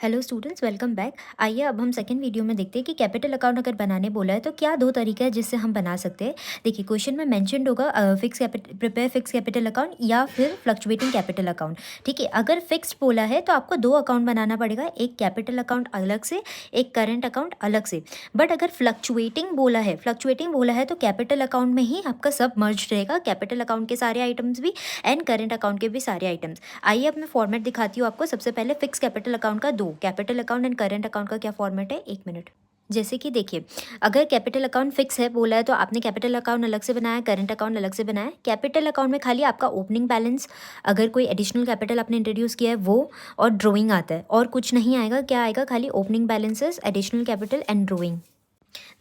Hello students, welcome back. आइए अब हम सेकंड वीडियो में देखते हैं कि कैपिटल अकाउंट अगर बनाने बोला है तो क्या दो तरीका है जिससे हम बना सकते हैं। देखिए, क्वेश्चन में मेंशन्ड होगा प्रिपेयर फिक्स कैपिटल अकाउंट या फिर फ्लक्चुएटिंग कैपिटल अकाउंट। ठीक है, अगर फिक्स्ड बोला है तो आपको दो अकाउंट बनाना पड़ेगा, एक कैपिटल अकाउंट अलग से, एक करेंट अकाउंट अलग से। बट अगर फ्लक्चुएटिंग बोला है तो कैपिटल अकाउंट में ही आपका सब मर्ज रहेगा, कैपिटल अकाउंट के सारे आइटम्स भी एंड करेंट अकाउंट के भी सारे आइटम्स। आइए अब मैं फॉर्मेट दिखाती हूँ आपको। सबसे पहले फिक्स कैपिटल अकाउंट का दो, capital account and current account का क्या फॉर्मेट है, एक मिनट। जैसे कि देखिए, अगर कैपिटल अकाउंट फिक्स है बोला है तो आपने कैपिटल अकाउंट अलग से बनाया, करंट अकाउंट अलग से बनाया। कैपिटल अकाउंट में खाली आपका ओपनिंग बैलेंस, अगर कोई एडिशनल कैपिटल आपने इंट्रोड्यूस किया है वो, और ड्राइंग आता है, और कुछ नहीं आएगा। क्या आएगा, खाली opening balances, additional capital and drawing.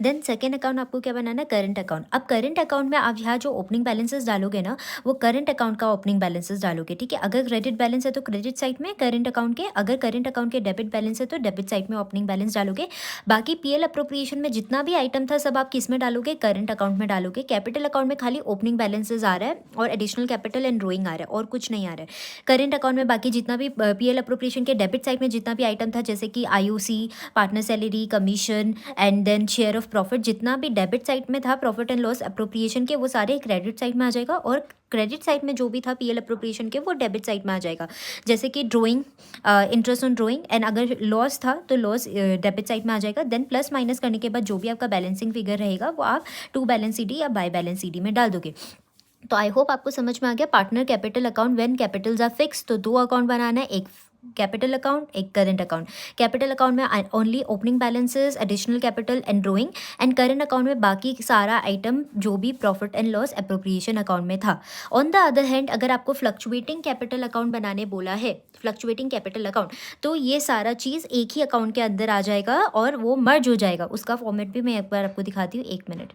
Then second account आपको क्या बनाना है, करंट अकाउंट। अब करंट अकाउंट में आप यहाँ जो ओपनिंग बैलेंसेस डालोगे ना, वो करंट अकाउंट का ओपनिंग बैलेंसेस डालोगे। ठीक है, अगर क्रेडिट बैलेंस है तो क्रेडिट साइड में करंट अकाउंट के, अगर करंट अकाउंट के डेबिट बैलेंस है तो डेबिट साइड में ओपनिंग बैलेंस डालोगे। बाकी पीएल अप्रोप्रिएशन में जितना भी आइटम था सब आप किस में डालोगे, करंट अकाउंट में डालोगे। कैपिटल अकाउंट में खाली ओपनिंग बैलेंसेस आ रहा है और एडिशनल कैपिटल एंड ड्राइंग आ रहा है, और कुछ नहीं आ रहा है। करंट अकाउंट में बाकी जितना भी पीएल अप्रोप्रिएशन के डेबिट साइड में जितना भी आइटम था, जैसे कि IOC, partner salary, commission and then share of profit, जितना भी डेबिट साइड में था प्रॉफिट एंड लॉस अप्रोप्रिएशन के, वो सारे क्रेडिट साइड में आ जाएगा। और क्रेडिट साइड में जो भी था पीएल अप्रोप्रिएशन के, वो डेबिट साइड में आ जाएगा। जैसे कि drawing, interest on drawing, and अगर लॉस था तो लॉस डेबिट साइड में आ जाएगा। देन प्लस माइनस करने के बाद जो भी आपका बैलेंसिंग फिगर रहेगा वो आप टू बैलेंस सीडी या बाय बैलेंस सीडी में डाल दोगे। तो आई होप आपको समझ में आ गया। Partner capital account when capitals are fix, तो दो अकाउंट बनाना है, एक कैपिटल अकाउंट, एक करेंट अकाउंट। कैपिटल अकाउंट में only opening balances, additional capital and drawing, and current account में बाकी सारा आइटम जो भी profit and loss appropriation account में था। ऑन द अदर हैंड, अगर आपको फ्लक्चुएटिंग कैपिटल अकाउंट बनाने बोला है, फ्लक्चुएटिंग कैपिटल अकाउंट, तो ये सारा चीज़ एक ही अकाउंट के अंदर आ जाएगा और वो मर्ज हो जाएगा। उसका फॉर्मेट भी मैं एक बार आपको दिखाती हूँ, एक मिनट।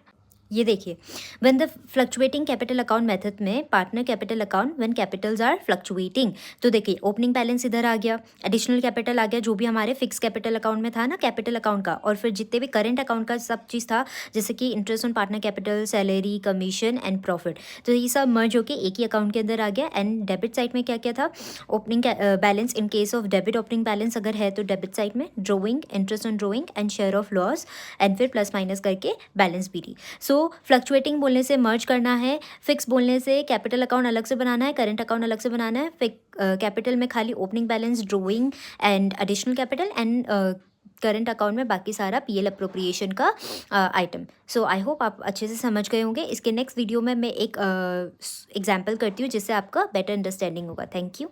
ये देखिए, when the fluctuating capital account method में partner capital account when capitals are fluctuating, तो देखिए ओपनिंग बैलेंस इधर आ गया, एडिशनल कैपिटल आ गया जो भी हमारे फिक्स कैपिटल अकाउंट में था ना कैपिटल अकाउंट का, और फिर जितने भी करंट अकाउंट का सब चीज़ था, जैसे कि interest on partner capital, salary, commission and profit, तो ये सब मर्ज होकर एक ही अकाउंट के अंदर आ गया। एंड डेबिट साइड में क्या क्या था, opening balance, in case of debit opening balance अगर है तो डेबिट साइड में drawing, interest on drawing and share of loss, and फिर प्लस माइनस करके बैलेंस भी दी। सो फ्लक्चुएटिंग बोलने से मर्ज करना है, फिक्स बोलने से कैपिटल अकाउंट अलग से बनाना है, करंट अकाउंट अलग से बनाना है। कैपिटल में खाली opening balance, drawing and additional capital, and current account में बाकी सारा पीएल अप्रोप्रिएशन का आइटम। सो आई होप आप अच्छे से समझ गए होंगे। इसके नेक्स्ट वीडियो में मैं एक एग्जाम्पल करती हूँ जिससे आपका बेटर अंडरस्टैंडिंग होगा। Thank you.